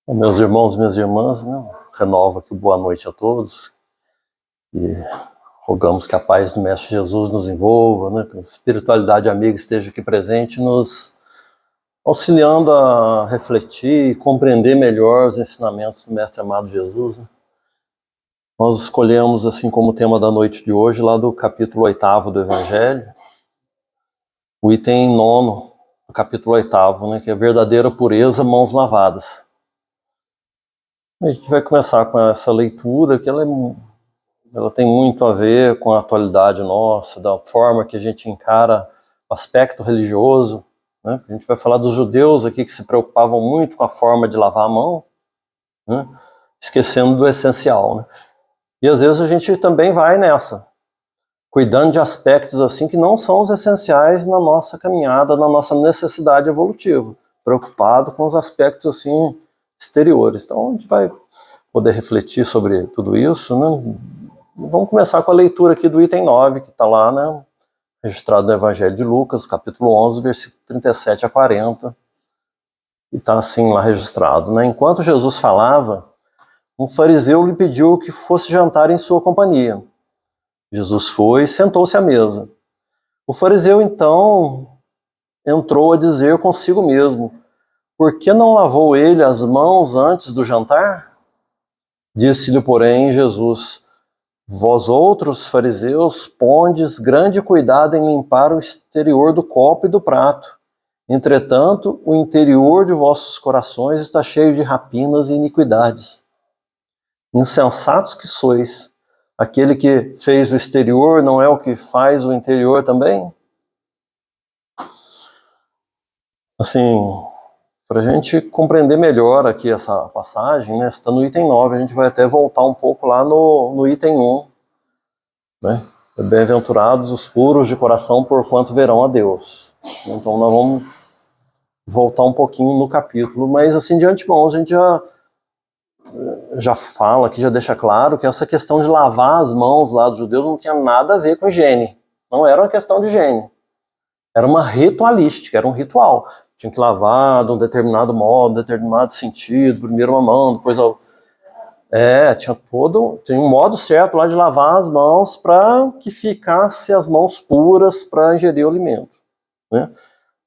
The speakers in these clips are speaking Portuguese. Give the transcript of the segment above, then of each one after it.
Meus irmãos e minhas irmãs, né? Renovo aqui boa noite a todos e rogamos que a paz do Mestre Jesus nos envolva, né? Que a espiritualidade amiga esteja aqui presente, nos auxiliando a refletir e compreender melhor os ensinamentos do Mestre amado Jesus, né? Nós escolhemos, assim como tema da noite de hoje, lá do capítulo 8º do Evangelho, o item 9º, do capítulo 8º, né? Que é verdadeira pureza, mãos lavadas. A gente vai começar com essa leitura, que ela tem muito a ver com a atualidade nossa, da forma que a gente encara o aspecto religioso, né? A gente vai falar dos judeus aqui que se preocupavam muito com a forma de lavar a mão, né? Esquecendo do essencial, né? E às vezes a gente também vai nessa, cuidando de aspectos assim que não são os essenciais na nossa caminhada, na nossa necessidade evolutiva, preocupado com os aspectos assim exteriores. Então a gente vai poder refletir sobre tudo isso, né? Vamos começar com a leitura aqui do item 9, que está lá, né, registrado no Evangelho de Lucas, capítulo 11, versículo 37 a 40, e está assim lá registrado, né? Enquanto Jesus falava, um fariseu lhe pediu que fosse jantar em sua companhia. Jesus foi e sentou-se à mesa. O fariseu então entrou a dizer consigo mesmo: por que não lavou ele as mãos antes do jantar? Disse-lhe, porém, Jesus: vós outros, fariseus, pondes grande cuidado em limpar o exterior do copo e do prato. Entretanto, o interior de vossos corações está cheio de rapinas e iniquidades. Insensatos que sois! Aquele que fez o exterior não é o que faz o interior também? Assim, para a gente compreender melhor aqui essa passagem, né, está no item 9, a gente vai até voltar um pouco lá no item 1, né? Bem-aventurados os puros de coração, porquanto verão a Deus. Então nós vamos voltar um pouquinho no capítulo, mas assim, de antemão, a gente já fala aqui, já deixa claro que essa questão de lavar as mãos lá dos judeus não tinha nada a ver com higiene. Não era uma questão de higiene. Era uma ritualística, era um ritual. Tinha que lavar de um determinado modo, determinado sentido, primeiro uma mão, depois tinha um modo certo lá de lavar as mãos para que ficasse as mãos puras para ingerir o alimento, né?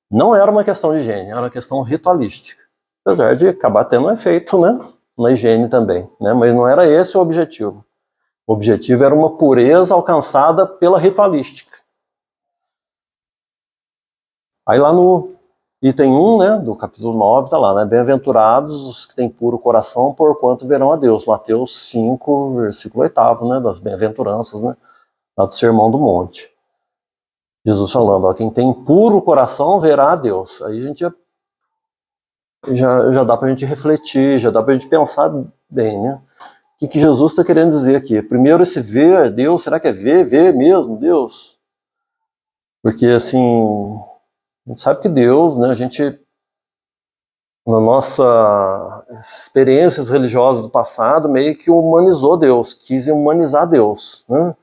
Não era uma questão de higiene, era uma questão ritualística. Apesar de acabar tendo um efeito, né, na higiene também, né? Mas não era esse o objetivo. O objetivo era uma pureza alcançada pela ritualística. Aí lá no item 1, né, do capítulo 9, está lá, né? Bem-aventurados os que têm puro coração, porquanto verão a Deus. Mateus 5, versículo 8, né, das bem-aventuranças, né, lá do Sermão do Monte. Jesus falando, ó, quem tem puro coração verá a Deus. Aí a gente já dá para a gente refletir, já dá para a gente pensar bem, né? O que Jesus está querendo dizer aqui? Primeiro, esse ver a Deus, será que é ver mesmo Deus? Porque, assim, a gente sabe que Deus, né, a gente, na nossa experiências religiosas do passado, meio que humanizou Deus, quis humanizar Deus, né?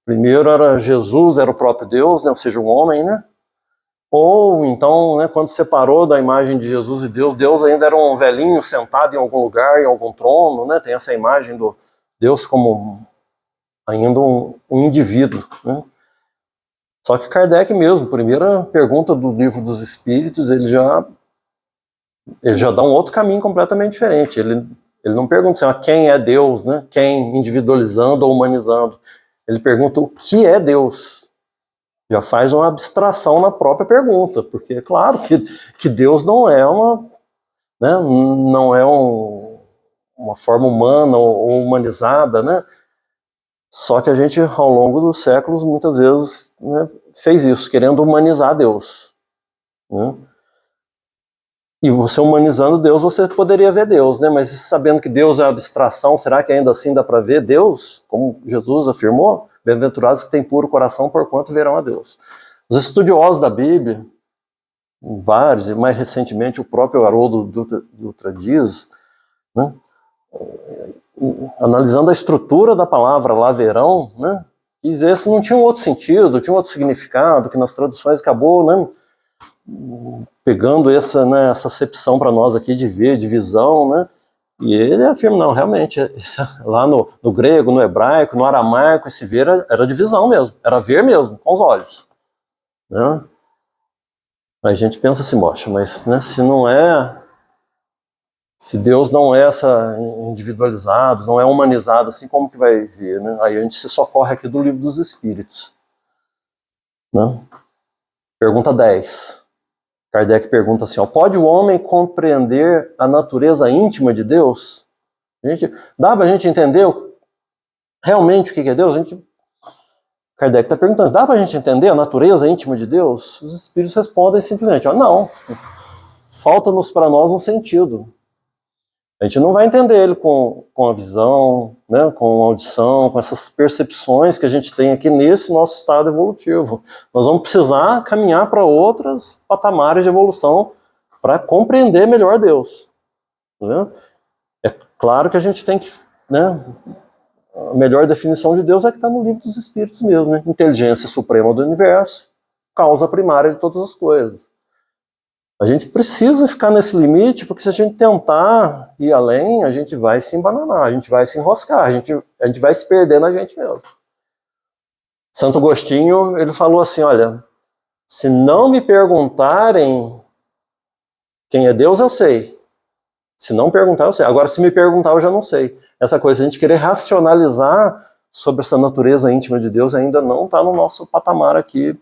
Primeiro era Jesus, era o próprio Deus, né, ou seja, um homem, né? Ou então, né, quando separou da imagem de Jesus e Deus, Deus ainda era um velhinho sentado em algum lugar, em algum trono, né? Tem essa imagem do Deus como ainda um indivíduo, né? Só que Kardec mesmo, primeira pergunta do Livro dos Espíritos, ele já dá um outro caminho completamente diferente. Ele não pergunta assim, quem é Deus, né? Quem, individualizando ou humanizando. Ele pergunta o que é Deus. Já faz uma abstração na própria pergunta, porque é claro que Deus não é uma forma humana ou humanizada, né? Só que a gente, ao longo dos séculos, muitas vezes, né, fez isso, querendo humanizar Deus, né? E você humanizando Deus, você poderia ver Deus, né? Mas sabendo que Deus é abstração, será que ainda assim dá para ver Deus? Como Jesus afirmou, bem-aventurados que têm puro coração, porquanto verão a Deus. Os estudiosos da Bíblia, vários, e mais recentemente o próprio Haroldo Dutra Dias, né, analisando a estrutura da palavra lá, verão, né, e ver se não tinha um outro sentido, tinha um outro significado, que nas traduções acabou, né, pegando essa acepção para nós aqui de ver, de visão, né, E ele afirma, não, realmente, lá no grego, no hebraico, no aramaico, esse ver era de visão mesmo, era ver mesmo, com os olhos. Né? Aí a gente pensa assim, mocha, mas né, se Deus não é individualizado, não é humanizado, assim como que vai ver? Né? Aí a gente se socorre aqui do Livro dos Espíritos. Né? Pergunta 10. Kardec pergunta assim, ó, pode o homem compreender a natureza íntima de Deus? Dá para a gente entender realmente o que é Deus? Kardec está perguntando, dá para a gente entender a natureza íntima de Deus? Os espíritos respondem simplesmente, ó, não, falta-nos para nós um sentido. A gente não vai entender ele com a visão, né, com a audição, com essas percepções que a gente tem aqui nesse nosso estado evolutivo. Nós vamos precisar caminhar para outros patamares de evolução para compreender melhor Deus. Né? É claro que a gente tem que... Né, a melhor definição de Deus é que está no Livro dos Espíritos mesmo. Né? Inteligência suprema do universo, causa primária de todas as coisas. A gente precisa ficar nesse limite, porque se a gente tentar ir além, a gente vai se embananar, a gente vai se enroscar, a gente vai se perder na gente mesmo. Santo Agostinho, ele falou assim, olha, se não me perguntarem quem é Deus, eu sei. Se não perguntar, eu sei. Agora, se me perguntar, eu já não sei. Essa coisa, a gente querer racionalizar sobre essa natureza íntima de Deus ainda não está no nosso patamar aqui,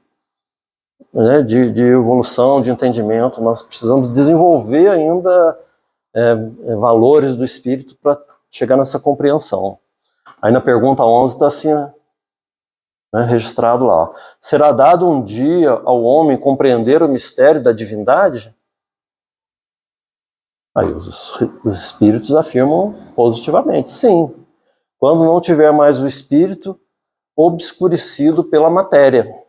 né, de evolução, de entendimento. Nós precisamos desenvolver ainda valores do espírito para chegar nessa compreensão. Aí na pergunta 11 está assim, né, registrado lá. Será dado um dia ao homem compreender o mistério da divindade? Aí os espíritos afirmam positivamente, sim. Quando não tiver mais o espírito obscurecido pela matéria.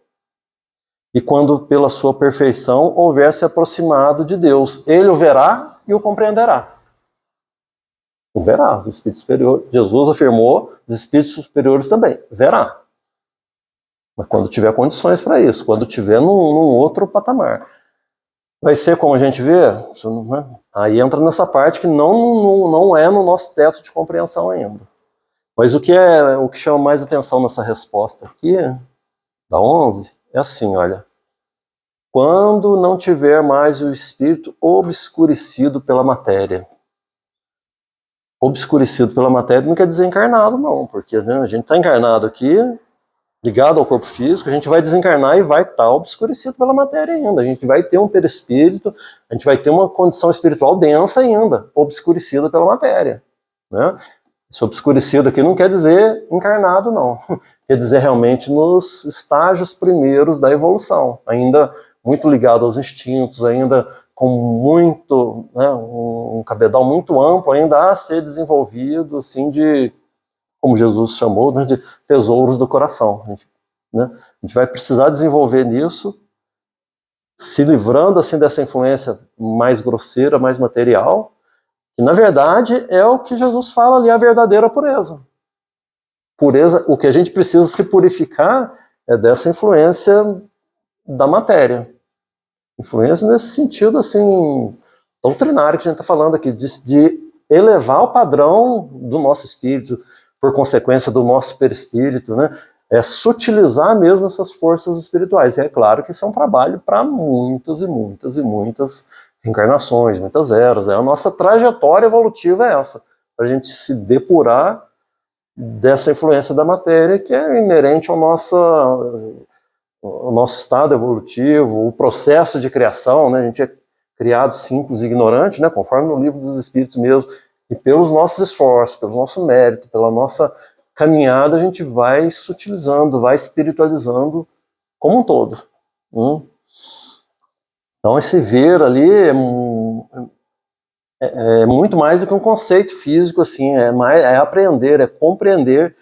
E quando pela sua perfeição houver se aproximado de Deus, ele o verá e o compreenderá. O verá, os espíritos superiores. Jesus afirmou, os espíritos superiores também, verá. Mas quando tiver condições para isso, quando tiver num outro patamar. Vai ser como a gente vê? Aí entra nessa parte que não é no nosso teto de compreensão ainda. Mas o que chama mais atenção nessa resposta aqui, da 11, é assim, olha. Quando não tiver mais o espírito obscurecido pela matéria. Obscurecido pela matéria não quer dizer encarnado, não, porque né, a gente está encarnado aqui, ligado ao corpo físico, a gente vai desencarnar e vai estar obscurecido pela matéria ainda. A gente vai ter um perispírito, a gente vai ter uma condição espiritual densa ainda, obscurecida pela matéria. Né? Esse obscurecido aqui não quer dizer encarnado, não. Quer dizer realmente nos estágios primeiros da evolução, ainda muito ligado aos instintos, ainda com muito, né, um cabedal muito amplo ainda a ser desenvolvido, assim, de, como Jesus chamou, né, de tesouros do coração. A gente vai precisar desenvolver nisso, se livrando assim dessa influência mais grosseira, mais material, que na verdade é o que Jesus fala ali, a verdadeira pureza. Pureza, o que a gente precisa se purificar é dessa influência da matéria. Influência nesse sentido assim doutrinário que a gente está falando aqui, de elevar o padrão do nosso espírito, por consequência do nosso perispírito, né? É sutilizar mesmo essas forças espirituais. E é claro que isso é um trabalho para muitas e muitas e muitas reencarnações, muitas eras. A nossa trajetória evolutiva é essa, para a gente se depurar dessa influência da matéria que é inerente ao nosso estado evolutivo, o processo de criação, né? A gente é criado simples e ignorante, né? Conforme no Livro dos Espíritos mesmo, e pelos nossos esforços, pelo nosso mérito, pela nossa caminhada, a gente vai sutilizando, vai espiritualizando como um todo. Então esse ver ali é muito mais do que um conceito físico, assim, é aprender, é compreender.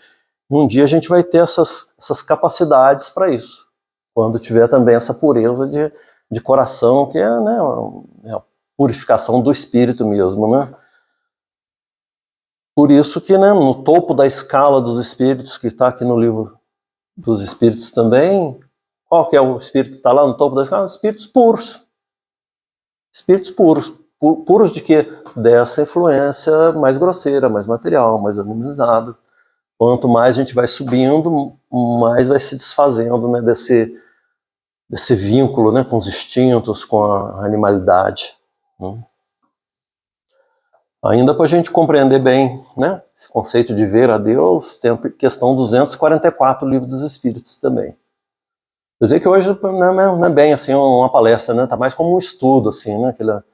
Um dia a gente vai ter essas capacidades para isso, quando tiver também essa pureza de coração, que é, né, a purificação do espírito mesmo, né? Por isso que, né, no topo da escala dos espíritos, que está aqui no Livro dos Espíritos também, qual que é o espírito que está lá no topo da escala? Espíritos puros. Espíritos puros. puros de quê? Dessa influência mais grosseira, mais material, mais animalizada. Quanto mais a gente vai subindo, mais vai se desfazendo, né, desse vínculo, né, com os instintos, com a animalidade. Né? Ainda para a gente compreender bem, né, esse conceito de ver a Deus, tem a questão 244 do Livro dos Espíritos também. Eu sei que hoje não é bem assim uma palestra, né, tá mais como um estudo, assim, né, aquela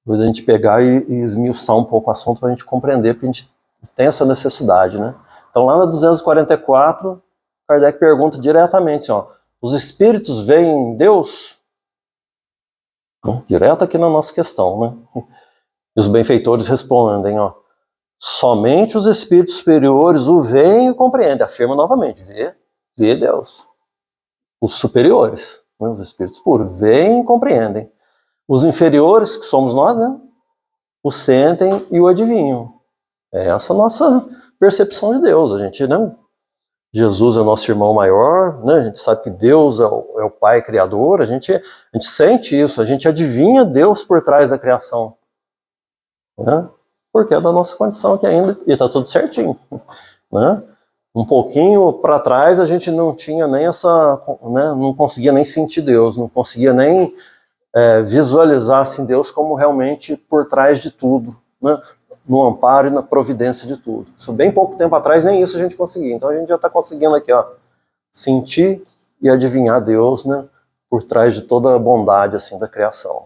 coisa a gente pegar e esmiuçar um pouco o assunto para a gente compreender, porque a gente tem essa necessidade, né. Então lá na 244, Kardec pergunta diretamente, ó, os espíritos veem Deus? Direto aqui na nossa questão, né. E os benfeitores respondem, ó, somente os espíritos superiores o veem e compreendem. Afirma novamente, vê Deus. Os superiores, né, os espíritos puros, veem e compreendem. Os inferiores, que somos nós, né, o sentem e o adivinham. É essa a nossa percepção de Deus. A gente, né, Jesus é o nosso irmão maior, né, a gente sabe que Deus é o Pai Criador, a gente sente isso, a gente adivinha Deus por trás da criação. Né? Porque é da nossa condição aqui ainda, e está tudo certinho. Né? Um pouquinho para trás a gente não tinha nem essa, né, não conseguia nem sentir Deus, não conseguia nem visualizar assim, Deus como realmente por trás de tudo, né? No amparo e na providência de tudo. Isso bem pouco tempo atrás nem isso a gente conseguia, então a gente já está conseguindo aqui, ó, sentir e adivinhar Deus, né, por trás de toda a bondade assim, da criação.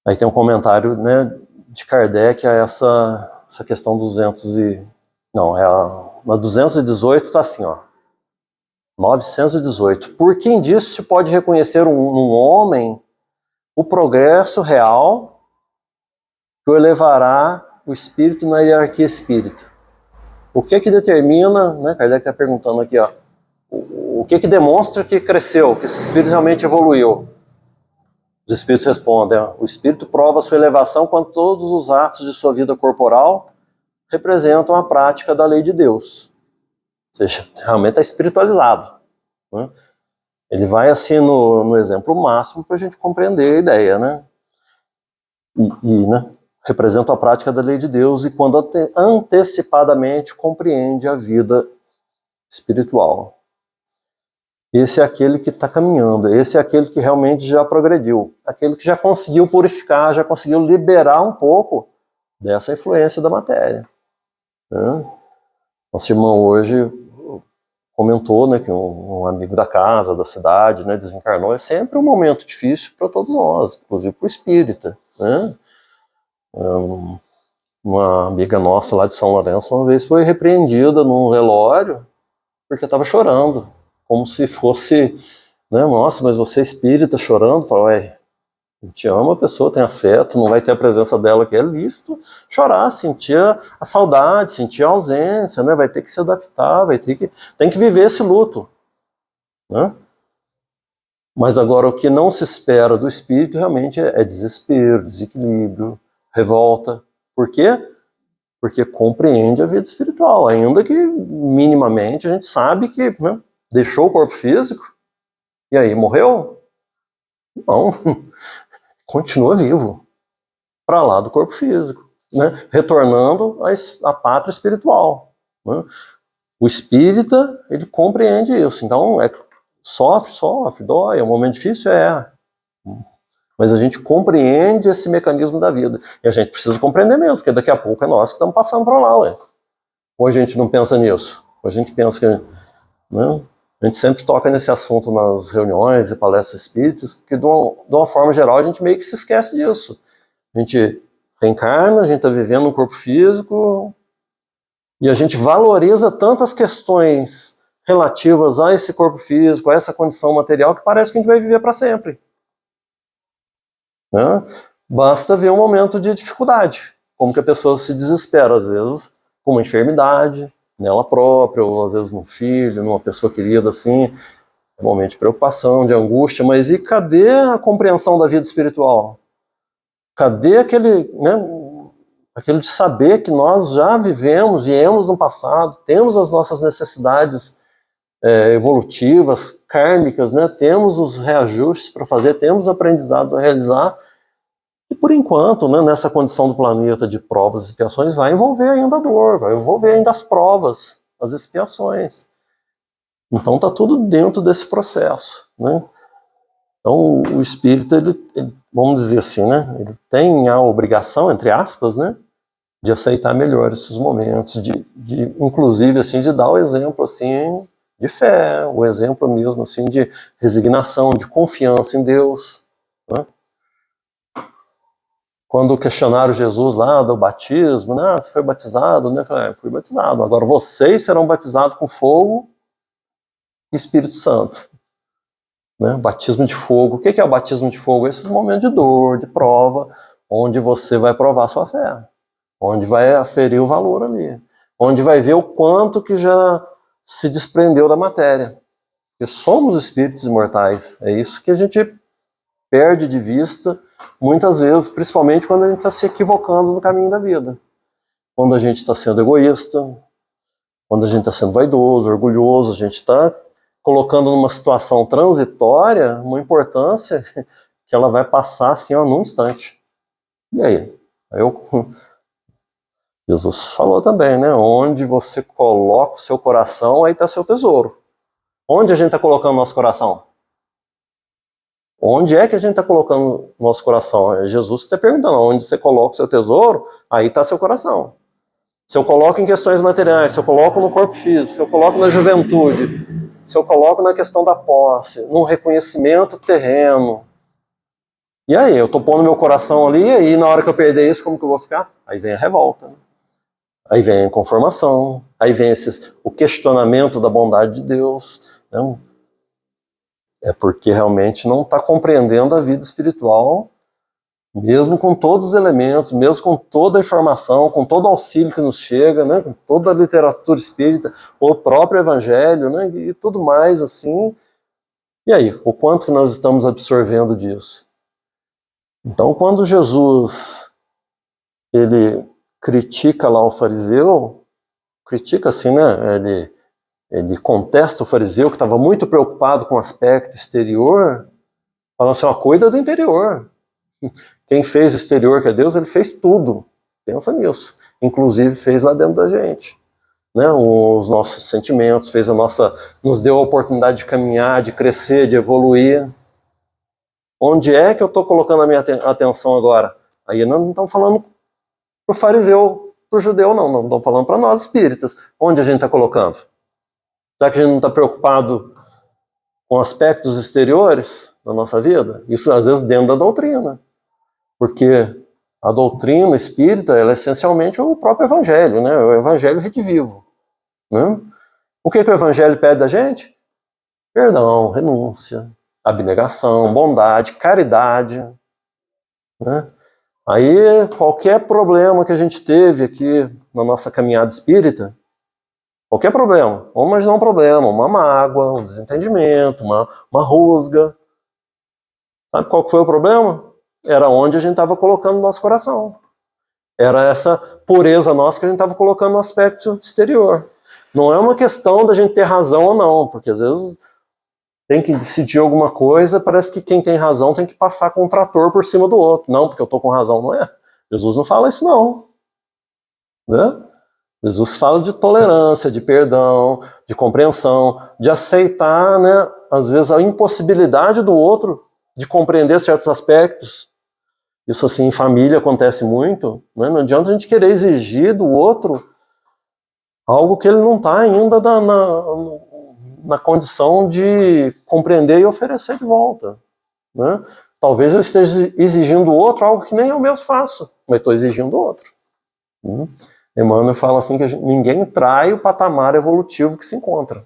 Aí tem um comentário, né, de Kardec a essa questão 200 e... Não, na 218 está assim, ó. 918. Por quem disso se pode reconhecer num homem o progresso real que o elevará o espírito na hierarquia espírita? O que determina, né, Kardec está perguntando aqui, ó, o que demonstra que cresceu, que esse espírito realmente evoluiu? Os espíritos respondem, o espírito prova sua elevação quando todos os atos de sua vida corporal representam a prática da lei de Deus. Ou seja, realmente está espiritualizado. Né? Ele vai assim no exemplo máximo para a gente compreender a ideia. Né? Né, representa a prática da lei de Deus e quando antecipadamente compreende a vida espiritual. Esse é aquele que está caminhando, esse é aquele que realmente já progrediu, aquele que já conseguiu purificar, já conseguiu liberar um pouco dessa influência da matéria. Né? Nosso irmão hoje comentou, né, que um amigo da casa, da cidade, né, desencarnou. É sempre um momento difícil para todos nós, inclusive para o espírita. Né? Uma amiga nossa lá de São Lourenço uma vez foi repreendida num velório porque estava chorando, como se fosse, né, nossa, mas você é espírita chorando? Fala, ué, a gente ama a pessoa, tem afeto, não vai ter a presença dela, que é lícito chorar, sentir a saudade, sentir a ausência, né, vai ter que se adaptar, tem que viver esse luto. Né? Mas agora o que não se espera do espírito realmente é desespero, desequilíbrio, revolta. Por quê? Porque compreende a vida espiritual, ainda que minimamente a gente sabe que, né, deixou o corpo físico, e aí, morreu? Não, continua vivo, para lá do corpo físico, né, retornando à pátria espiritual. Né. O espírita, ele compreende isso, então sofre, dói, é um momento difícil, mas a gente compreende esse mecanismo da vida, e a gente precisa compreender mesmo, porque daqui a pouco é nós que estamos passando para lá, ué. Ou a gente não pensa nisso, ou a gente pensa que, né, a gente sempre toca nesse assunto nas reuniões e palestras espíritas, porque de uma forma geral a gente meio que se esquece disso. A gente reencarna, a gente está vivendo um corpo físico, e a gente valoriza tantas questões relativas a esse corpo físico, a essa condição material, que parece que a gente vai viver para sempre. Né? Basta ver um momento de dificuldade, como que a pessoa se desespera, às vezes, com uma enfermidade, nela própria, ou às vezes num filho, numa pessoa querida, assim, é um momento de preocupação, de angústia, mas e cadê a compreensão da vida espiritual? Cadê aquele de saber que nós já vivemos, viemos no passado, temos as nossas necessidades evolutivas, kármicas, né? Temos os reajustes para fazer, temos aprendizados a realizar, e por enquanto, né, nessa condição do planeta de provas e expiações, vai envolver ainda a dor, vai envolver ainda as provas, as expiações. Então está tudo dentro desse processo, né? Então o espírito, ele, vamos dizer assim, né, ele tem a obrigação, entre aspas, né, de aceitar melhor esses momentos, inclusive assim, de dar o exemplo assim de fé, o exemplo mesmo assim de resignação, de confiança em Deus, né? Quando questionaram Jesus lá do batismo, né, você foi batizado, né? Eu falei, fui batizado. Agora vocês serão batizados com fogo e Espírito Santo, né? Batismo de fogo. O que é o batismo de fogo? Esses momentos de dor, de prova, onde você vai provar sua fé, onde vai aferir o valor ali, onde vai ver o quanto que já se desprendeu da matéria. Porque somos espíritos imortais. É isso que a gente perde de vista muitas vezes, principalmente quando a gente está se equivocando no caminho da vida. Quando a gente está sendo egoísta, quando a gente está sendo vaidoso, orgulhoso, a gente está colocando numa situação transitória uma importância que ela vai passar assim, ó, num instante. E aí? Jesus falou também, né? Onde você coloca o seu coração, aí está seu tesouro. Onde a gente está colocando o nosso coração? Onde é que a gente está colocando o nosso coração? É Jesus que está perguntando. Onde você coloca o seu tesouro, aí está seu coração. Se eu coloco em questões materiais, se eu coloco no corpo físico, se eu coloco na juventude, se eu coloco na questão da posse, num reconhecimento terreno, e aí, eu estou pondo meu coração ali, e aí na hora que eu perder isso, como que eu vou ficar? Aí vem a revolta, aí vem a inconformação, aí vem o questionamento da bondade de Deus, né? É porque realmente não está compreendendo a vida espiritual, mesmo com todos os elementos, mesmo com toda a informação, com todo o auxílio que nos chega, né, com toda a literatura espírita, o próprio evangelho, né, e tudo mais assim. E aí, o quanto que nós estamos absorvendo disso? Então, quando Jesus ele critica lá o fariseu, critica assim, né, ele contesta o fariseu que estava muito preocupado com o aspecto exterior, falando assim, ó, cuida do interior. Quem fez o exterior, que é Deus, ele fez tudo. Pensa nisso. Inclusive fez lá dentro da gente, né? Os nossos sentimentos, nos deu a oportunidade de caminhar, de crescer, de evoluir. Onde é que eu estou colocando a minha atenção agora? Aí não estamos falando para o fariseu, para o judeu, não estamos falando para nós espíritas. Onde a gente está colocando? Será que a gente não está preocupado com aspectos exteriores da nossa vida? Isso às vezes dentro da doutrina. Porque a doutrina espírita, ela é essencialmente o próprio evangelho, né? O evangelho redivivo, né? O que o evangelho pede da gente? Perdão, renúncia, abnegação, bondade, caridade, né? Aí, qualquer problema que a gente teve aqui na nossa caminhada espírita, qualquer problema, vamos imaginar um problema, uma mágoa, um desentendimento, uma rusga. Sabe qual que foi o problema? Era onde a gente estava colocando o nosso coração. Era essa pureza nossa que a gente estava colocando no aspecto exterior. Não é uma questão da gente ter razão ou não, porque às vezes tem que decidir alguma coisa, parece que quem tem razão tem que passar com um trator por cima do outro. Não, porque eu estou com razão, não é. Jesus não fala isso não, né? Jesus fala de tolerância, de perdão, de compreensão, de aceitar, né, às vezes a impossibilidade do outro de compreender certos aspectos. Isso assim em família acontece muito, né? Não adianta a gente querer exigir do outro algo que ele não está ainda na condição de compreender e oferecer de volta, né? Talvez eu esteja exigindo do outro algo que nem eu mesmo faço, mas estou exigindo do outro. Emmanuel fala assim que ninguém trai o patamar evolutivo que se encontra.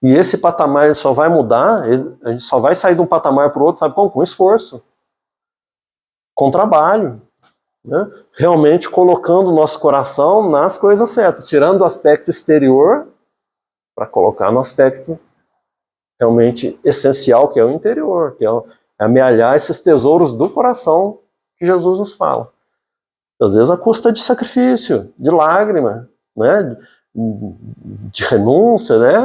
E esse patamar ele só vai mudar, a gente só vai sair de um patamar para o outro, sabe como? Com esforço, com trabalho, né? Realmente colocando o nosso coração nas coisas certas, tirando o aspecto exterior para colocar no aspecto realmente essencial, que é o interior, que é amealhar esses tesouros do coração que Jesus nos fala. Às vezes a custa de sacrifício, de lágrima, né? de renúncia, né?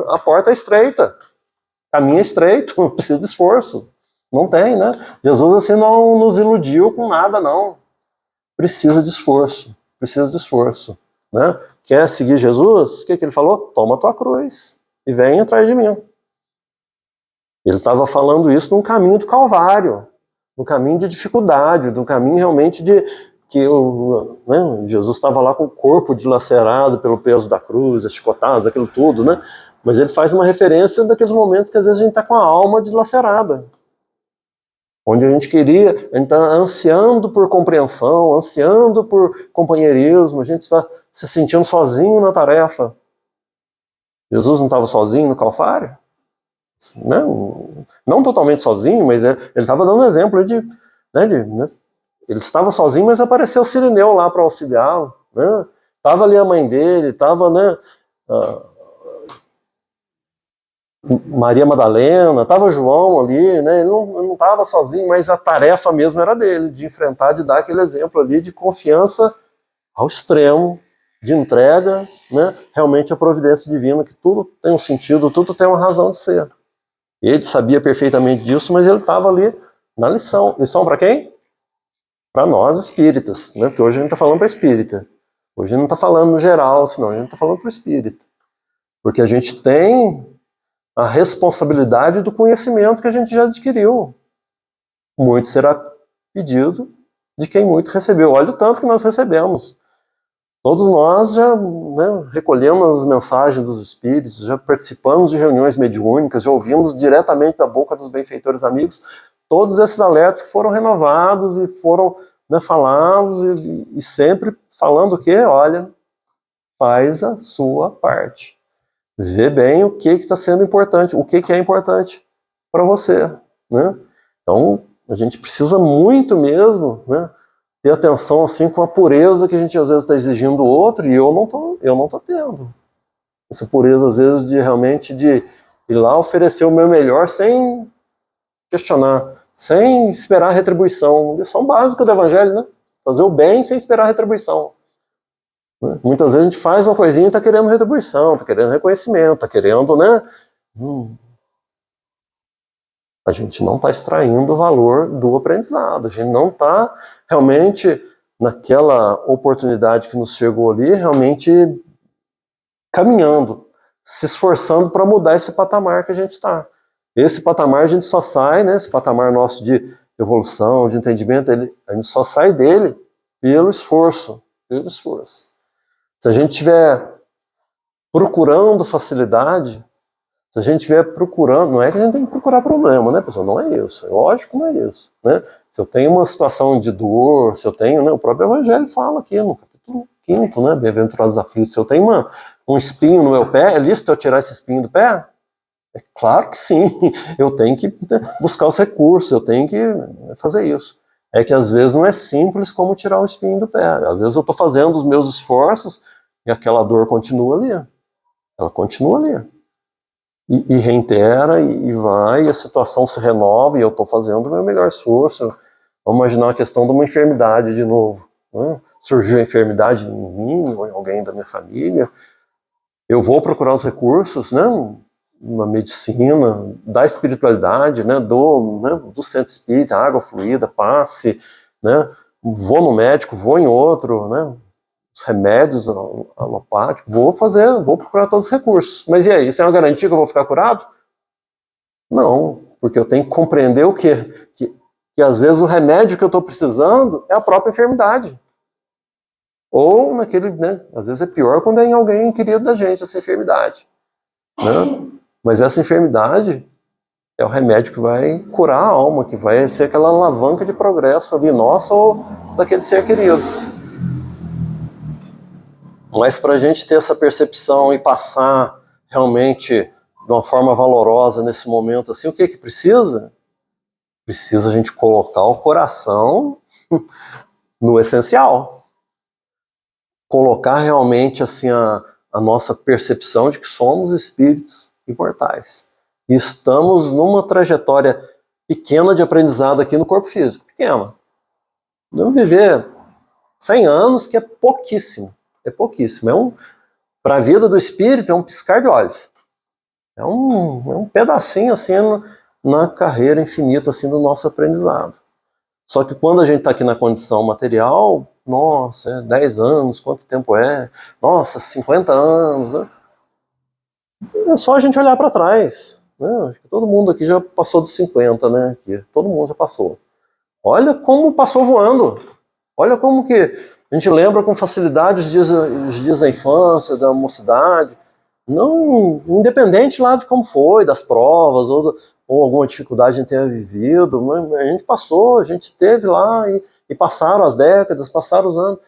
A porta é estreita, o caminho é estreito, não precisa de esforço. Não tem, né? Jesus assim não nos iludiu com nada, não. Precisa de esforço, né? Quer seguir Jesus? O que ele falou? Toma a tua cruz e vem atrás de mim. Ele estava falando isso num caminho do Calvário, num caminho de dificuldade, num caminho realmente de que né, Jesus estava lá com o corpo dilacerado pelo peso da cruz, as chicotadas, aquilo tudo, né? Mas ele faz uma referência daqueles momentos que às vezes a gente está com a alma dilacerada, onde a gente está ansiando por compreensão, ansiando por companheirismo, a gente está se sentindo sozinho na tarefa. Jesus não estava sozinho no Calvário? Não totalmente sozinho, mas ele estava dando um exemplo de, né, ele estava sozinho, mas apareceu o Cirineu lá para auxiliá-lo, né? Estava ali a mãe dele, estava, né, Maria Madalena, estava João ali, né? Ele não estava sozinho, mas a tarefa mesmo era dele, de enfrentar, de dar aquele exemplo ali de confiança ao extremo, de entrega, né? Realmente a providência divina, que tudo tem um sentido, tudo tem uma razão de ser. Ele sabia perfeitamente disso, mas ele estava ali na lição. Lição para quem? Para nós espíritas, né? Porque hoje a gente está falando para espírita. Hoje a gente não está falando no geral, senão a gente está falando para o espírita. Porque a gente tem a responsabilidade do conhecimento que a gente já adquiriu. Muito será pedido de quem muito recebeu. Olha o tanto que nós recebemos. Todos nós já, né, recolhemos as mensagens dos espíritos, já participamos de reuniões mediúnicas, já ouvimos diretamente da boca dos benfeitores amigos todos esses alertas que foram renovados e foram, né, falados e sempre falando o quê? Olha, faz a sua parte. Vê bem o que está sendo importante, o que é importante para você, né? Então, a gente precisa muito mesmo, né, ter atenção assim com a pureza que a gente às vezes está exigindo do outro e eu não tô tendo. Essa pureza às vezes de realmente de ir lá oferecer o meu melhor sem questionar, sem esperar retribuição. Lição básica do evangelho, né? Fazer o bem sem esperar retribuição. Muitas vezes a gente faz uma coisinha e está querendo retribuição, está querendo reconhecimento, está querendo, né? A gente não está extraindo o valor do aprendizado, a gente não está realmente naquela oportunidade que nos chegou ali, realmente caminhando, se esforçando para mudar esse patamar que a gente está. Esse patamar a gente só sai, né, esse patamar nosso de evolução, de entendimento, a gente só sai dele pelo esforço, Se a gente estiver procurando facilidade, se a gente estiver procurando, não é que a gente tem que procurar problema, né, pessoal? Não é isso. É lógico que não é isso, né? Se eu tenho uma situação de dor, se eu tenho, né, o próprio Evangelho fala aqui no capítulo 5º, né, Bem-aventurados aflitos, se eu tenho um espinho no meu pé, é lícito eu tirar esse espinho do pé? É claro que sim. Eu tenho que buscar os recursos, eu tenho que fazer isso. É que às vezes não é simples como tirar um espinho do pé. Às vezes eu estou fazendo os meus esforços e aquela dor continua ali. Ela continua ali. E reitera, e vai, e a situação se renova, e eu estou fazendo o meu melhor esforço. Vamos imaginar a questão de uma enfermidade de novo. Né? Surgiu a enfermidade em mim, ou em alguém da minha família. Eu vou procurar os recursos, né? Na medicina, da espiritualidade, né? Do centro espírita, água fluida, passe, né? Vou no médico, vou em outro, né? Os remédios alopáticos, vou procurar todos os recursos. Mas e aí, isso é uma garantia que eu vou ficar curado? Não, porque eu tenho que compreender o quê? Que às vezes o remédio que eu estou precisando é a própria enfermidade. Ou naquele, né? Às vezes é pior quando é em alguém querido da gente, essa enfermidade. Né? Mas essa enfermidade é o remédio que vai curar a alma, que vai ser aquela alavanca de progresso ali, nossa ou daquele ser querido. Mas para a gente ter essa percepção e passar realmente de uma forma valorosa nesse momento, assim, o que precisa? Precisa a gente colocar o coração no essencial. Colocar realmente assim a nossa percepção de que somos espíritos imortais. E estamos numa trajetória pequena de aprendizado aqui no corpo físico. Pequena. Vamos viver 100 anos, que é pouquíssimo. É pouquíssimo. Para a vida do espírito é um piscar de olhos. É um pedacinho assim na carreira infinita assim do nosso aprendizado. Só que quando a gente está aqui na condição material, nossa, 10 anos, quanto tempo é? Nossa, 50 anos. Né? É só a gente olhar para trás. Né? Acho que todo mundo aqui já passou dos 50, né? Aqui, todo mundo já passou. Olha como passou voando. Olha como que a gente lembra com facilidade os dias da infância, da mocidade. Não, independente lá de como foi, das provas, ou alguma dificuldade em ter vivido, mas a gente passou, a gente teve lá e passaram as décadas, passaram os anos.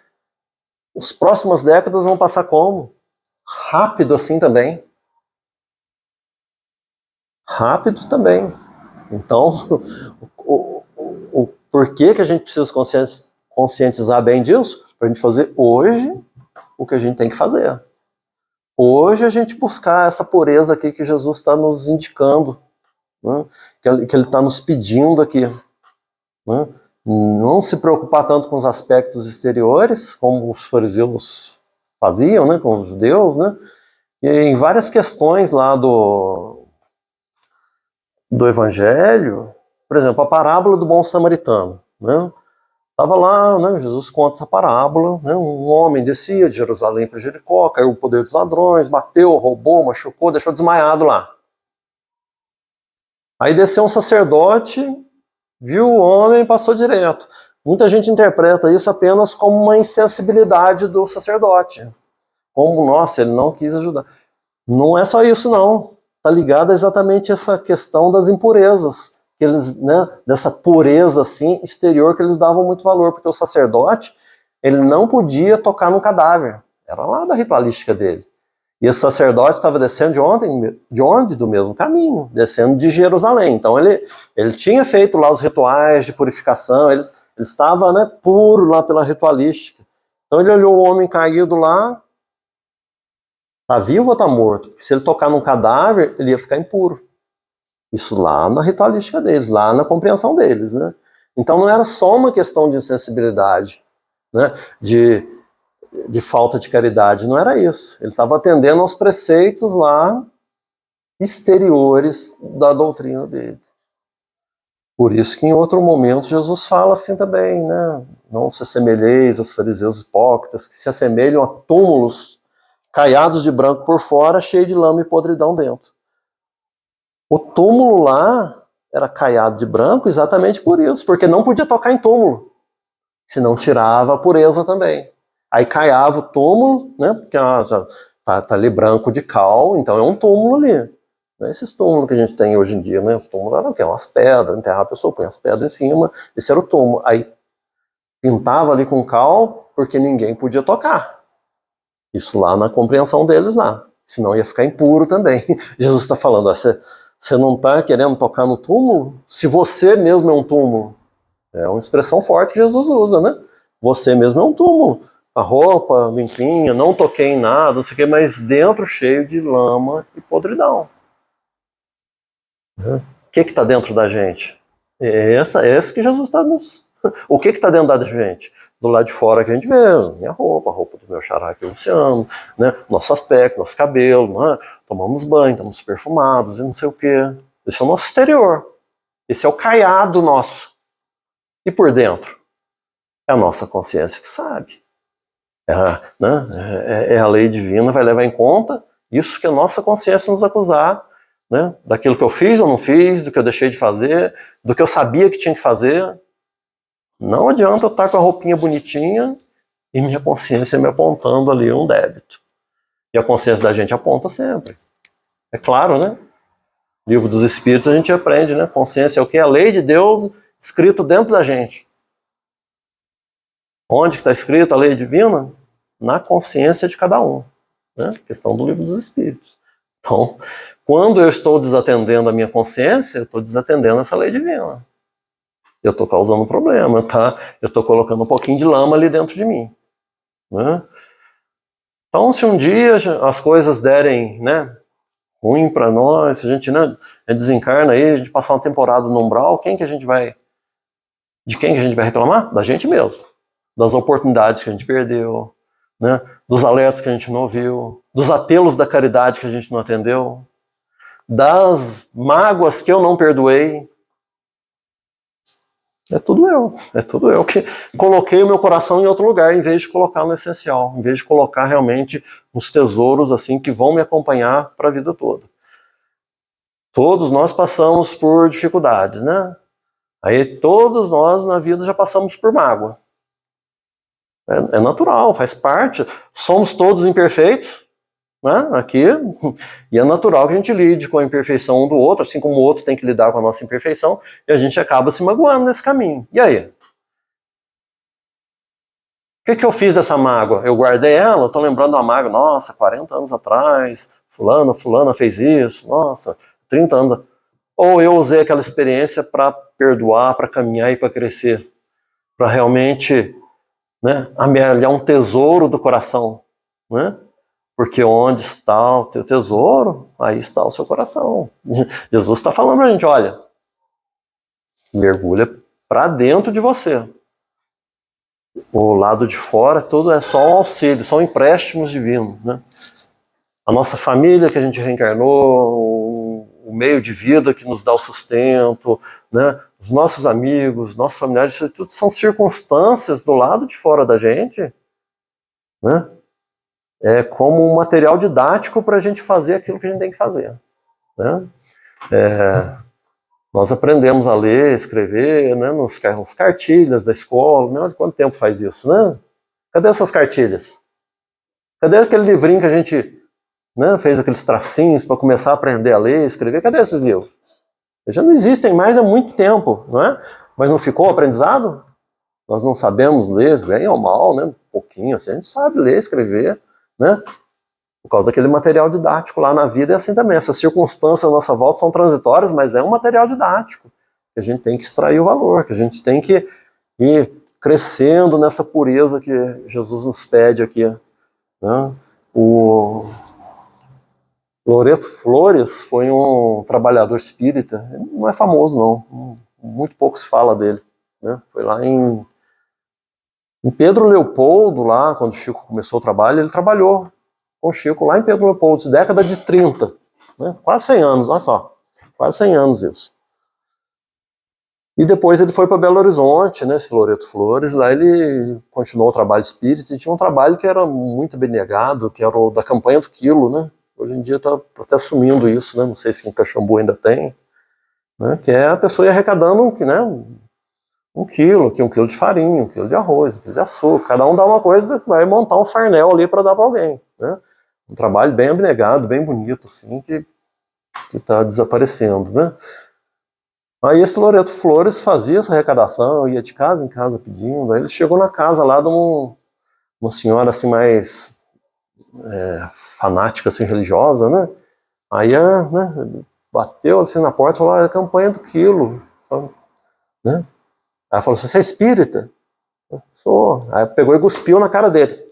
As próximas décadas vão passar como? Rápido assim também. Rápido também. Então, o porquê que a gente precisa conscientizar bem disso? Para a gente fazer hoje o que a gente tem que fazer. Hoje a gente buscar essa pureza aqui que Jesus está nos indicando, né? Que ele está nos pedindo aqui. Né? Não se preocupar tanto com os aspectos exteriores, como os fariseus faziam, né, com os judeus, né? E em várias questões lá do Evangelho, por exemplo, a parábola do bom samaritano, né? Estava lá, né, Jesus conta essa parábola, né, um homem descia de Jerusalém para Jericó, caiu o poder dos ladrões, bateu, roubou, machucou, deixou desmaiado lá. Aí desceu um sacerdote, viu o homem e passou direto. Muita gente interpreta isso apenas como uma insensibilidade do sacerdote. Como, nossa, ele não quis ajudar. Não é só isso, não. Está ligado a exatamente essa questão das impurezas. Que eles, né, dessa pureza assim, exterior que eles davam muito valor. Porque o sacerdote, ele não podia tocar no cadáver. Era lá da ritualística dele. E esse sacerdote estava descendo de onde? Do mesmo caminho, descendo de Jerusalém. Então ele tinha feito lá os rituais de purificação, ele estava, né, puro lá pela ritualística. Então ele olhou o homem caído lá, está vivo ou está morto? Porque se ele tocar num cadáver, ele ia ficar impuro. Isso lá na ritualística deles, lá na compreensão deles, né? Então não era só uma questão de insensibilidade, né, de falta de caridade, não era isso. Ele estava atendendo aos preceitos lá exteriores da doutrina deles. Por isso que em outro momento Jesus fala assim também, né? Não se assemelheis aos fariseus hipócritas que se assemelham a túmulos caiados de branco por fora, cheio de lama e podridão dentro. O túmulo lá era caiado de branco exatamente por isso, porque não podia tocar em túmulo, senão tirava a pureza também. Aí caiava o túmulo, né? Porque tá ali branco de cal, então é um túmulo ali. Não é esses túmulos que a gente tem hoje em dia, né? Os túmulos eram o quê? Umas pedras, enterrava a pessoa, põe as pedras em cima, esse era o túmulo. Aí pintava ali com cal, porque ninguém podia tocar. Isso lá na compreensão deles lá. Senão ia ficar impuro também. Jesus está falando, você não está querendo tocar no túmulo? Se você mesmo é um túmulo. É uma expressão forte que Jesus usa, né? Você mesmo é um túmulo. A roupa limpinha, não toquei em nada, não sei o que, mas dentro cheio de lama e podridão. O que está dentro da gente? É esse que Jesus está nos... O que está dentro da gente? Do lado de fora que a gente vê, minha roupa, a roupa do meu xará que é o Luciano, né? Nosso aspecto, nosso cabelo, né? Tomamos banho, estamos perfumados e não sei o que. Esse é o nosso exterior. Esse é o caiado nosso. E por dentro? É a nossa consciência que sabe. É a lei divina, vai levar em conta isso que a nossa consciência nos acusar, né? Daquilo que eu fiz ou não fiz, do que eu deixei de fazer, do que eu sabia que tinha que fazer. Não adianta eu estar com a roupinha bonitinha e minha consciência me apontando ali um débito. E a consciência da gente aponta sempre. É claro, né? Livro dos Espíritos a gente aprende, né? Consciência é o que? A lei de Deus escrito dentro da gente. Onde que está escrito a lei divina? Na consciência de cada um. Né? Questão do Livro dos Espíritos. Então, quando eu estou desatendendo a minha consciência, eu estou desatendendo essa lei divina. Eu estou causando um problema, tá? Eu estou colocando um pouquinho de lama ali dentro de mim. Né? Então, se um dia as coisas derem, né, ruim para nós, se a gente, né, desencarna aí, a gente passar uma temporada no umbral, de quem que a gente vai reclamar? Da gente mesmo. Das oportunidades que a gente perdeu, né? Dos alertas que a gente não ouviu, dos apelos da caridade que a gente não atendeu, das mágoas que eu não perdoei. É tudo eu que coloquei o meu coração em outro lugar, em vez de colocar no essencial, em vez de colocar realmente nos tesouros assim que vão me acompanhar para a vida toda. Todos nós passamos por dificuldades, né? Aí todos nós na vida já passamos por mágoa. É natural, faz parte. Somos todos imperfeitos, né? Aqui, e é natural que a gente lide com a imperfeição um do outro, assim como o outro tem que lidar com a nossa imperfeição, e a gente acaba se magoando nesse caminho. E aí? O que eu fiz dessa mágoa? Eu guardei ela, estou lembrando da mágoa, nossa, 40 anos atrás, fulana fez isso, nossa, 30 anos. Ou eu usei aquela experiência para perdoar, para caminhar e para crescer, para realmente, né, amealhar um tesouro do coração, né? Porque onde está o teu tesouro, aí está o seu coração. Jesus está falando para a gente, olha, mergulha para dentro de você. O lado de fora, tudo é só um auxílio, são empréstimos divinos, né? A nossa família que a gente reencarnou, o meio de vida que nos dá o sustento, né? Os nossos amigos, nossos familiares, isso tudo são circunstâncias do lado de fora da gente, né? É como um material didático para a gente fazer aquilo que a gente tem que fazer, né? Nós aprendemos a ler, escrever, né, nos cartilhas da escola, né? Olha quanto tempo faz isso, né? Cadê essas cartilhas? Cadê aquele livrinho que a gente, né, fez aqueles tracinhos para começar a aprender a ler, escrever? Cadê esses livros? Eles já não existem mais há muito tempo, não é? Mas não ficou o aprendizado? Nós não sabemos ler, bem ou mal, né? Um pouquinho assim, a gente sabe ler, escrever, né? Por causa daquele material didático lá na vida é assim também. Essas circunstâncias à nossa volta são transitórias, mas é um material didático que a gente tem que extrair o valor, que a gente tem que ir crescendo nessa pureza que Jesus nos pede aqui, né? O Loreto Flores foi um trabalhador espírita, não é famoso não, muito pouco se fala dele, né? Foi lá em Pedro Leopoldo, lá quando o Chico começou o trabalho, ele trabalhou com o Chico lá em Pedro Leopoldo, década de 30, né? Quase 100 anos, olha só, quase 100 anos isso. E depois ele foi para Belo Horizonte, né, esse Loreto Flores, lá ele continuou o trabalho espírita, e tinha um trabalho que era muito abnegado, que era o da campanha do quilo, né? Hoje em dia está até sumindo isso, né? Não sei se em Caxambu ainda tem, né? Que é a pessoa ir arrecadando, né, um quilo de farinha, 1 quilo de arroz, 1 quilo de açúcar, cada um dá uma coisa, vai montar um farnel ali para dar para alguém, né? Um trabalho bem abnegado, bem bonito, assim, que está desaparecendo, né? Aí esse Loreto Flores fazia essa arrecadação, ia de casa em casa pedindo, aí ele chegou na casa lá de uma senhora assim mais fanática, assim, religiosa, né? Aí, né, bateu assim na porta e falou, é a campanha do quilo, sabe? Né? Aí ela falou, você é espírita? Eu sou. Aí pegou e cuspiu na cara dele.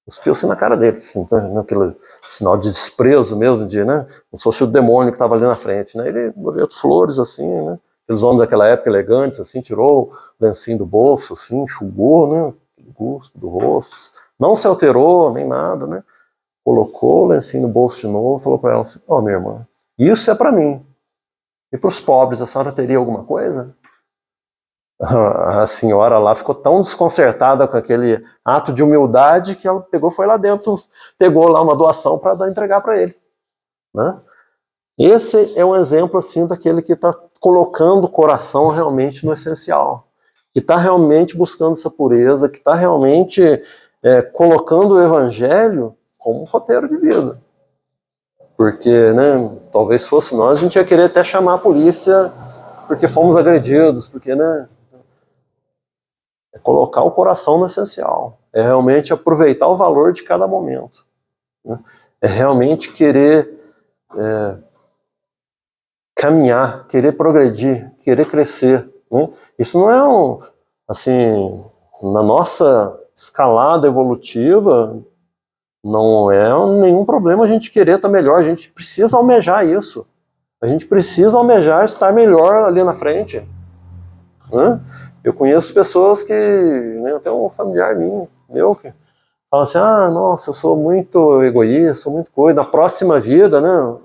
Cuspiu assim na cara dele, assim, né? Aquele sinal de desprezo mesmo, de, né? Como se fosse o demônio que estava ali na frente, né? Ele, Loreto Flores, assim, né? Aqueles homens daquela época elegantes, assim, tirou o lencinho do bolso, assim, enxugou, né? O cuspo do rosto. Não se alterou, nem nada, né? Colocou o lencinho no bolso de novo, falou para ela assim, ó, minha irmã, isso é para mim. E para os pobres, a senhora teria alguma coisa? A senhora lá ficou tão desconcertada com aquele ato de humildade que ela pegou, foi lá dentro, pegou lá uma doação para entregar para ele, né? Esse é um exemplo assim daquele que está colocando o coração realmente no essencial, que está realmente buscando essa pureza, que está realmente colocando o evangelho como um roteiro de vida. Porque, né, talvez fosse nós, a gente ia querer até chamar a polícia porque fomos agredidos, porque, né, é colocar o coração no essencial, é realmente aproveitar o valor de cada momento, né? É realmente querer caminhar, querer progredir, querer crescer, né? Isso não é assim, na nossa escalada evolutiva, não é nenhum problema a gente querer estar melhor, a gente precisa almejar isso. A gente precisa almejar estar melhor ali na frente, né? Eu conheço pessoas que, né, até um familiar meu que fala assim, nossa, eu sou muito egoísta, sou muito coisa. Na próxima vida, né,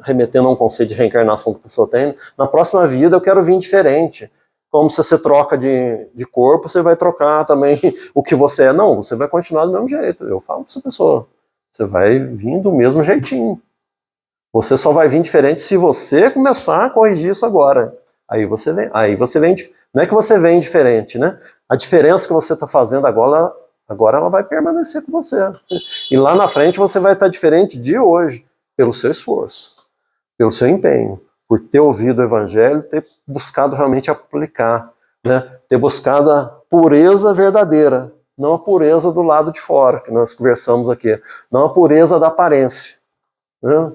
remetendo a um conceito de reencarnação que a pessoa tem, na próxima vida eu quero vir diferente. Como se você troca de corpo, você vai trocar também o que você é. Não, você vai continuar do mesmo jeito. Eu falo para essa pessoa, você vai vir do mesmo jeitinho. Você só vai vir diferente se você começar a corrigir isso agora. Aí você vem, não é que você vem diferente, né? A diferença que você está fazendo agora ela vai permanecer com você. E lá na frente você vai estar diferente de hoje, pelo seu esforço, pelo seu empenho, por ter ouvido o evangelho, ter buscado realmente aplicar, né? Ter buscado a pureza verdadeira, não a pureza do lado de fora, que nós conversamos aqui, não a pureza da aparência, né?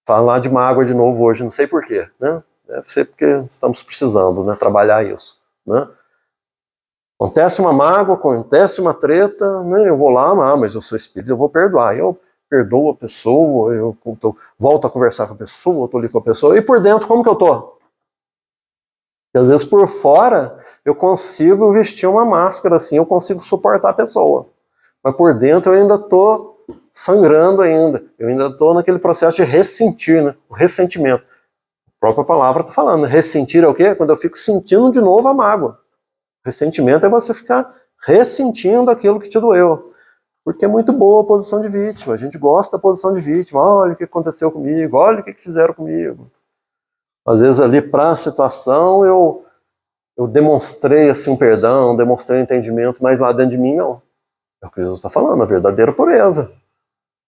Falar de mágoa de novo hoje, não sei porquê, né? Deve ser porque estamos precisando, né, trabalhar isso, né? Acontece uma mágoa, acontece uma treta, né? Eu vou lá, mas eu sou espírito, eu vou perdoar. Eu perdoo a pessoa, eu volto a conversar com a pessoa, eu tô ali com a pessoa, e por dentro, como que eu tô? Porque às vezes por fora eu consigo vestir uma máscara assim, eu consigo suportar a pessoa, mas por dentro eu ainda tô sangrando ainda, eu ainda tô naquele processo de ressentir, né? O ressentimento. A própria palavra tá falando, ressentir é o quê? Quando eu fico sentindo de novo a mágoa. Ressentimento é você ficar ressentindo aquilo que te doeu. Porque é muito boa a posição de vítima. A gente gosta da posição de vítima. Olha o que aconteceu comigo, olha o que fizeram comigo. Às vezes ali para a situação eu demonstrei assim um perdão, demonstrei um entendimento, mas lá dentro de mim não. É o que Jesus está falando, a verdadeira pureza.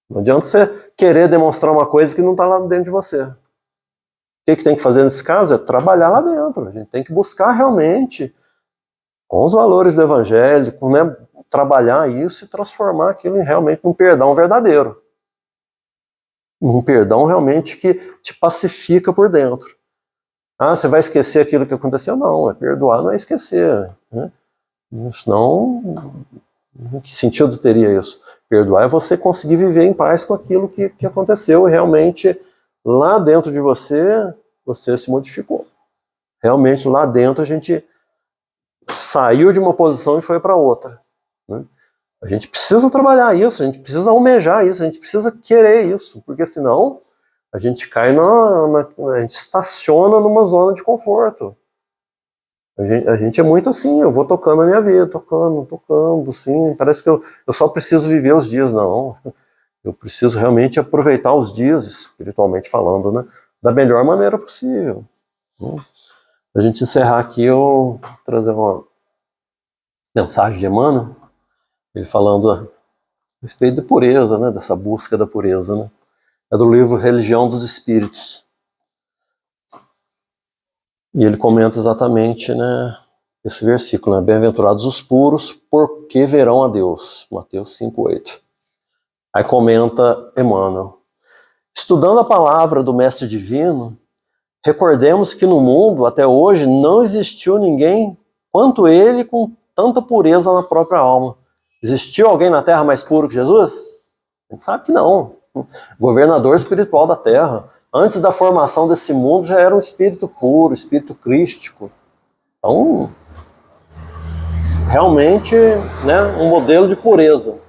Não adianta você querer demonstrar uma coisa que não está lá dentro de você. O que tem que fazer nesse caso? É trabalhar lá dentro. A gente tem que buscar realmente, com os valores do evangelho, né, trabalhar isso e transformar aquilo realmente num perdão verdadeiro. Um perdão realmente que te pacifica por dentro. Você vai esquecer aquilo que aconteceu? Não, perdoar não é esquecer. Né? Senão, que sentido teria isso? Perdoar é você conseguir viver em paz com aquilo que aconteceu e realmente lá dentro de você se modificou. Realmente lá dentro a gente saiu de uma posição e foi para outra. Né? A gente precisa trabalhar isso, a gente precisa almejar isso, a gente precisa querer isso, porque senão a gente cai a gente estaciona numa zona de conforto. A gente é muito assim, eu vou tocando a minha vida, tocando, assim, parece que eu só preciso viver os dias, não. Eu preciso realmente aproveitar os dias, espiritualmente falando, né, da melhor maneira possível. Para a gente encerrar aqui, eu vou trazer uma mensagem de Emmanuel, ele falando a respeito de pureza, né, dessa busca da pureza, né. É do livro Religião dos Espíritos. E ele comenta exatamente, né, esse versículo, né, bem-aventurados os puros, porque verão a Deus. Mateus 5:8. Aí comenta Emmanuel. Estudando a palavra do Mestre Divino, recordemos que no mundo, até hoje, não existiu ninguém quanto ele com tanta pureza na própria alma. Existiu alguém na Terra mais puro que Jesus? A gente sabe que não. Governador espiritual da Terra. Antes da formação desse mundo já era um espírito puro, espírito crístico. Então, realmente, né, um modelo de pureza.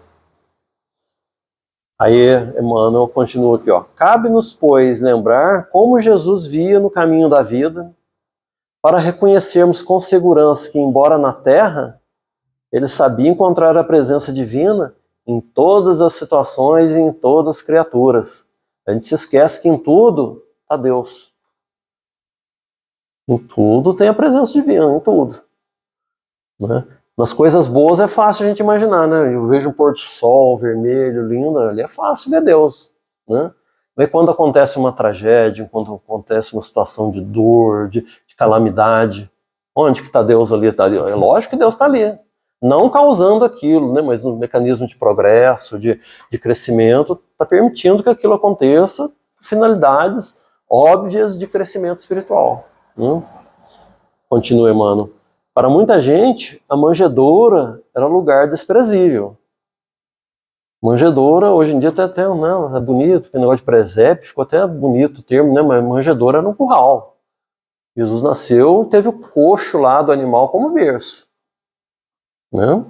Aí Emmanuel continua aqui, ó. Cabe-nos, pois, lembrar como Jesus via no caminho da vida, para reconhecermos com segurança que, embora na Terra, ele sabia encontrar a presença divina em todas as situações e em todas as criaturas. A gente se esquece que em tudo está Deus. Em tudo tem a presença divina, em tudo. Né? Nas coisas boas é fácil a gente imaginar, né? Eu vejo um pôr do sol vermelho, lindo, ali é fácil ver Deus. Né? Mas quando acontece uma tragédia, quando acontece uma situação de dor, de calamidade, onde que está Deus ali? Tá ali? É lógico que Deus está ali. Não causando aquilo, né? Mas no mecanismo de progresso, de crescimento, está permitindo que aquilo aconteça com finalidades óbvias de crescimento espiritual. Né? Continua Emmanuel. Para muita gente, a manjedoura era um lugar desprezível. Manjedoura, hoje em dia até é bonito, porque o negócio de presépio, ficou até bonito o termo, né? Mas manjedoura era um curral. Jesus nasceu, teve o coxo lá do animal como berço. Né?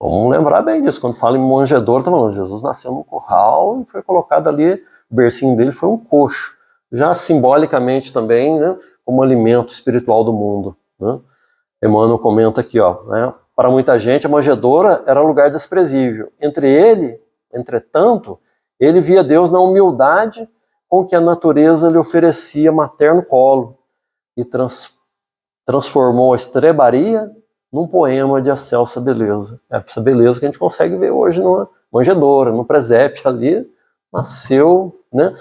Vamos lembrar bem disso. Quando fala em manjedoura, tá falando, Jesus nasceu num curral e foi colocado ali, o bercinho dele foi um coxo. Já simbolicamente também, né, como alimento espiritual do mundo. Né? Emmanuel comenta aqui, ó, né, para muita gente a manjedoura era um lugar desprezível. Entretanto, ele via Deus na humildade com que a natureza lhe oferecia materno colo e transformou a estrebaria num poema de excelsa beleza. É essa beleza que a gente consegue ver hoje numa manjedoura, no presépio ali, nasceu, né,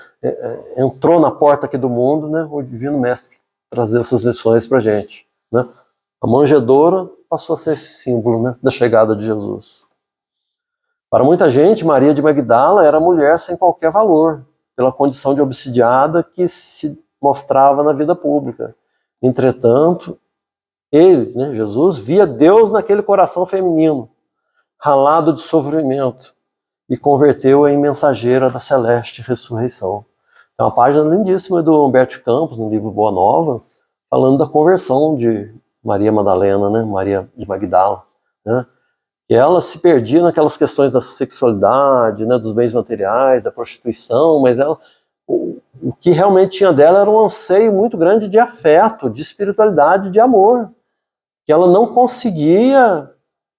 entrou na porta aqui do mundo, né, o Divino Mestre trazer essas lições para a gente. Né? A manjedoura passou a ser esse símbolo, né, da chegada de Jesus. Para muita gente, Maria de Magdala era mulher sem qualquer valor, pela condição de obsidiada que se mostrava na vida pública. Entretanto, ele, né, Jesus, via Deus naquele coração feminino, ralado de sofrimento, e converteu-a em mensageira da celeste ressurreição. É uma página lindíssima do Humberto Campos, no livro Boa Nova, falando da conversão de Maria Madalena, né, Maria de Magdala, né, que ela se perdia naquelas questões da sexualidade, né, dos bens materiais, da prostituição, mas ela, o que realmente tinha dela era um anseio muito grande de afeto, de espiritualidade, de amor, que ela não conseguia,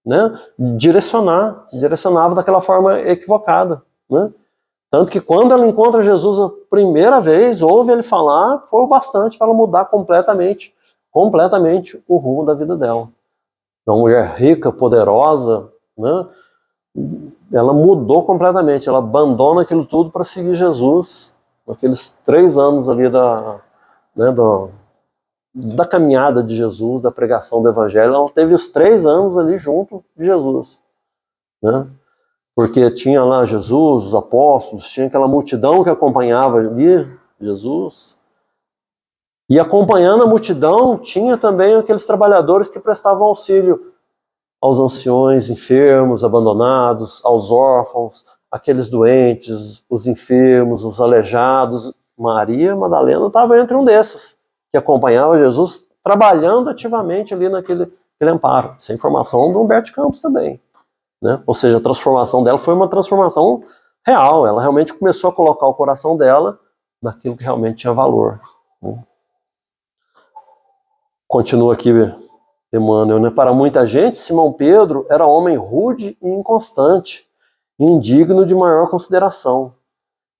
né, direcionava daquela forma equivocada. Né? Tanto que quando ela encontra Jesus a primeira vez, ouve ele falar, foi o bastante para ela mudar completamente o rumo da vida dela. Uma mulher rica, poderosa, né? Ela mudou completamente, ela abandona aquilo tudo para seguir Jesus, naqueles 3 anos ali né, da caminhada de Jesus, da pregação do Evangelho. Ela teve os 3 anos ali junto de Jesus, né? Porque tinha lá Jesus, os apóstolos, tinha aquela multidão que acompanhava ali Jesus, e acompanhando a multidão tinha também aqueles trabalhadores que prestavam auxílio aos anciões, enfermos, abandonados, aos órfãos, aqueles doentes, os enfermos, os aleijados. Maria Madalena estava entre um desses, que acompanhava Jesus, trabalhando ativamente ali naquele amparo. Essa informação do Humberto Campos também. Né? Ou seja, a transformação dela foi uma transformação real, ela realmente começou a colocar o coração dela naquilo que realmente tinha valor. Né? Continua aqui Emmanuel, né? Para muita gente, Simão Pedro era homem rude e inconstante, indigno de maior consideração.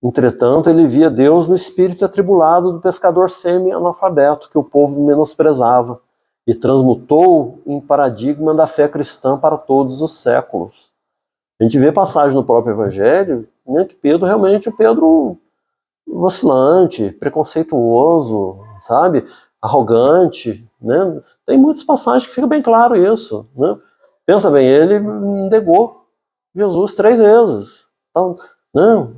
Entretanto, ele via Deus no espírito atribulado do pescador semi-analfabeto que o povo menosprezava e transmutou em paradigma da fé cristã para todos os séculos. A gente vê passagem no próprio Evangelho, né, que Pedro realmente, o Pedro vacilante, preconceituoso, sabe, arrogante, né? Tem muitas passagens que fica bem claro isso, né? Pensa bem, ele negou Jesus 3 vezes. Então, né?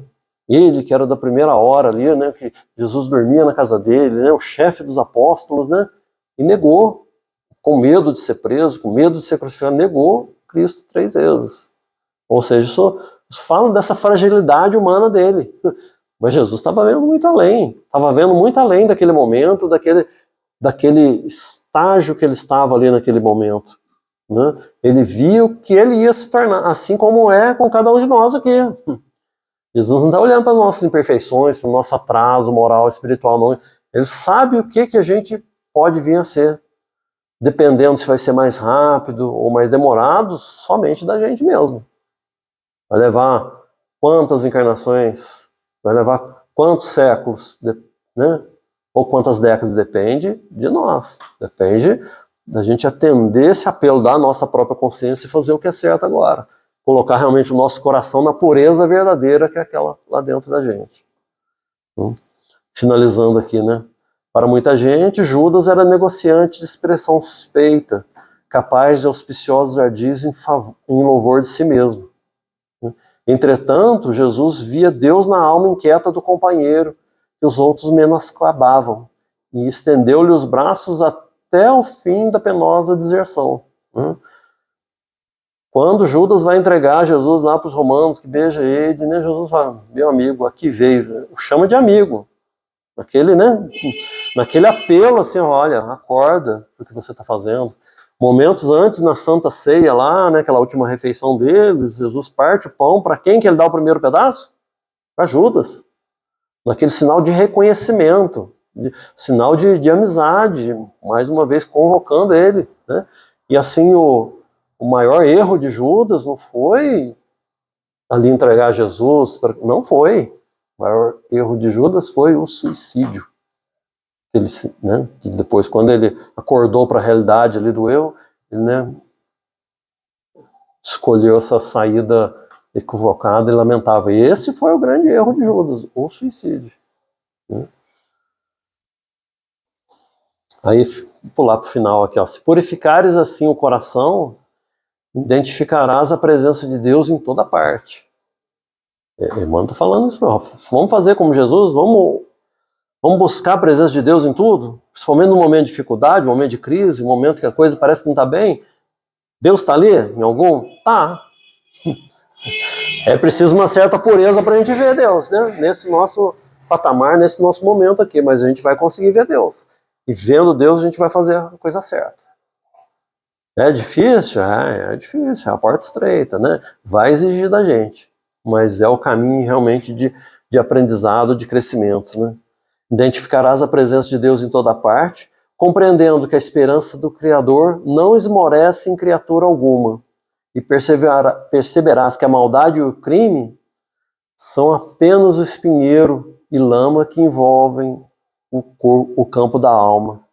Ele que era da primeira hora ali, né? Que Jesus dormia na casa dele, né? O chefe dos apóstolos, né? E negou, com medo de ser preso, com medo de ser crucificado, negou Cristo 3 vezes. Ou seja, isso fala dessa fragilidade humana dele. Mas Jesus estava vendo muito além, estava vendo muito além daquele momento, daquele estágio que ele estava ali naquele momento. Né? Ele viu que ele ia se tornar, assim como é com cada um de nós aqui. Jesus não está olhando para as nossas imperfeições, para o nosso atraso moral, espiritual, não. Ele sabe o que a gente pode vir a ser, dependendo se vai ser mais rápido ou mais demorado, somente da gente mesmo. Vai levar quantas encarnações? Vai levar quantos séculos? Né? Ou quantas décadas? Depende de nós. Depende da gente atender esse apelo da nossa própria consciência e fazer o que é certo agora. Colocar realmente o nosso coração na pureza verdadeira que é aquela lá dentro da gente. Finalizando aqui, né? Para muita gente, Judas era negociante de expressão suspeita, capaz de auspiciosos ardis em louvor de si mesmo. Entretanto, Jesus via Deus na alma inquieta do companheiro, que os outros menoscabavam, e estendeu-lhe os braços até o fim da penosa deserção. Quando Judas vai entregar Jesus lá para os romanos, que beija ele, né, Jesus fala, meu amigo, aqui veio, o chama de amigo, naquele apelo assim, olha, acorda o que você está fazendo, Momentos antes, na Santa Ceia lá, né, aquela última refeição deles, Jesus parte o pão. Para quem que ele dá o primeiro pedaço? Para Judas. Naquele sinal de reconhecimento, sinal de amizade, mais uma vez convocando ele, né? E assim, o maior erro de Judas não foi ali entregar Jesus, não foi. O maior erro de Judas foi o suicídio. Ele, né, depois, quando ele acordou para a realidade ali do erro, ele, né, escolheu essa saída equivocada e lamentável. E esse foi o grande erro de Judas, o suicídio. Né? Aí, pular para o final aqui, ó. Se purificares assim o coração, identificarás a presença de Deus em toda parte. Irmão está falando isso. Vamos fazer como Jesus? Vamos buscar a presença de Deus em tudo? Principalmente no momento de dificuldade, no momento de crise, no momento que a coisa parece que não está bem. Deus está ali em algum? Tá. É preciso uma certa pureza para a gente ver Deus, né? Nesse nosso patamar, nesse nosso momento aqui. Mas a gente vai conseguir ver Deus. E vendo Deus, a gente vai fazer a coisa certa. É difícil? É difícil. É a porta estreita, né? Vai exigir da gente. Mas é o caminho realmente de aprendizado, de crescimento, né? Identificarás a presença de Deus em toda parte, compreendendo que a esperança do Criador não esmorece em criatura alguma, e perceberás que a maldade e o crime são apenas o espinheiro e lama que envolvem o campo da alma,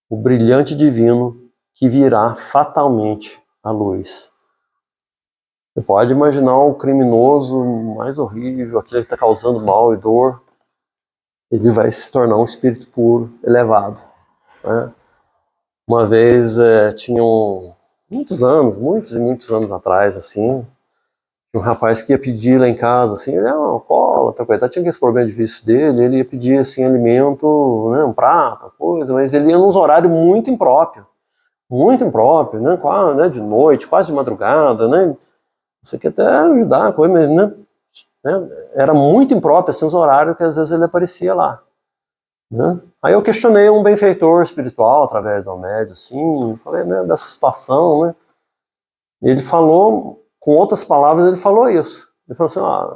o brilhante divino que virá fatalmente à luz. Você pode imaginar um criminoso mais horrível, aquele que está causando mal e dor, ele vai se tornar um espírito puro, elevado. Né? Uma vez, muitos e muitos anos atrás, assim, um rapaz que ia pedir lá em casa, assim, ele era um alcoólatra, coitado, tinha esse problema de vício dele, ele ia pedir, assim, alimento, né, um prato, coisa, mas ele ia num horário muito impróprio, né, quase, né, de noite, quase de madrugada, né, você quer até ajudar a coisa, mas, né, era muito impróprio, assim, os horários que às vezes ele aparecia lá. Né? Aí eu questionei um benfeitor espiritual através do médium, assim, falei, né, dessa situação, né? Ele falou, com outras palavras, ele falou isso. Ele falou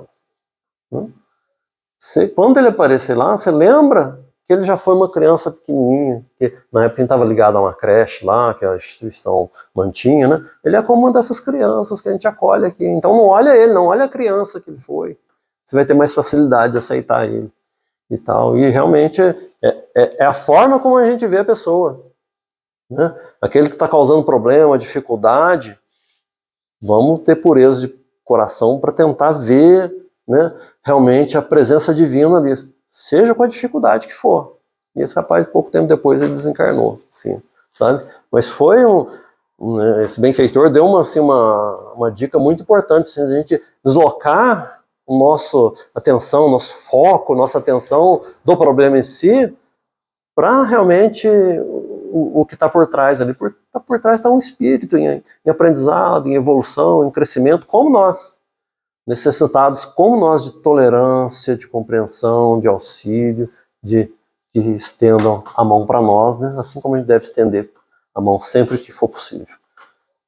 assim, quando ele aparecer lá, você lembra que ele já foi uma criança pequenininha, que na época ele estava ligado a uma creche lá, que a instituição mantinha, né? Ele é como uma dessas crianças que a gente acolhe aqui. Então não olha ele, não olha a criança que ele foi. Você vai ter mais facilidade de aceitar ele. E tal, e realmente é a forma como a gente vê a pessoa, né? Aquele que está causando problema, dificuldade, vamos ter pureza de coração para tentar ver, né, realmente a presença divina ali, seja com a dificuldade que for. E esse rapaz, pouco tempo depois, ele desencarnou, sim, sabe? Mas foi esse benfeitor deu uma dica muito importante, assim, a gente deslocar nossa atenção, nosso foco, nossa atenção do problema em si, para realmente o que está por trás ali. Por trás está um espírito em aprendizado, em evolução, em crescimento, como nós, necessitados como nós de tolerância, de compreensão, de auxílio, de que estendam a mão para nós, né? Assim como a gente deve estender a mão sempre que for possível.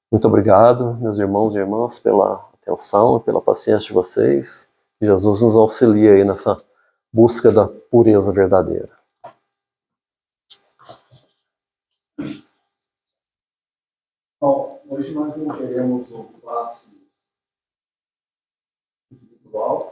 Muito obrigado, meus irmãos e irmãs, pela atenção e pela paciência de vocês. Que Jesus nos auxilie aí nessa busca da pureza verdadeira. Bom, hoje nós não teremos o passo individual.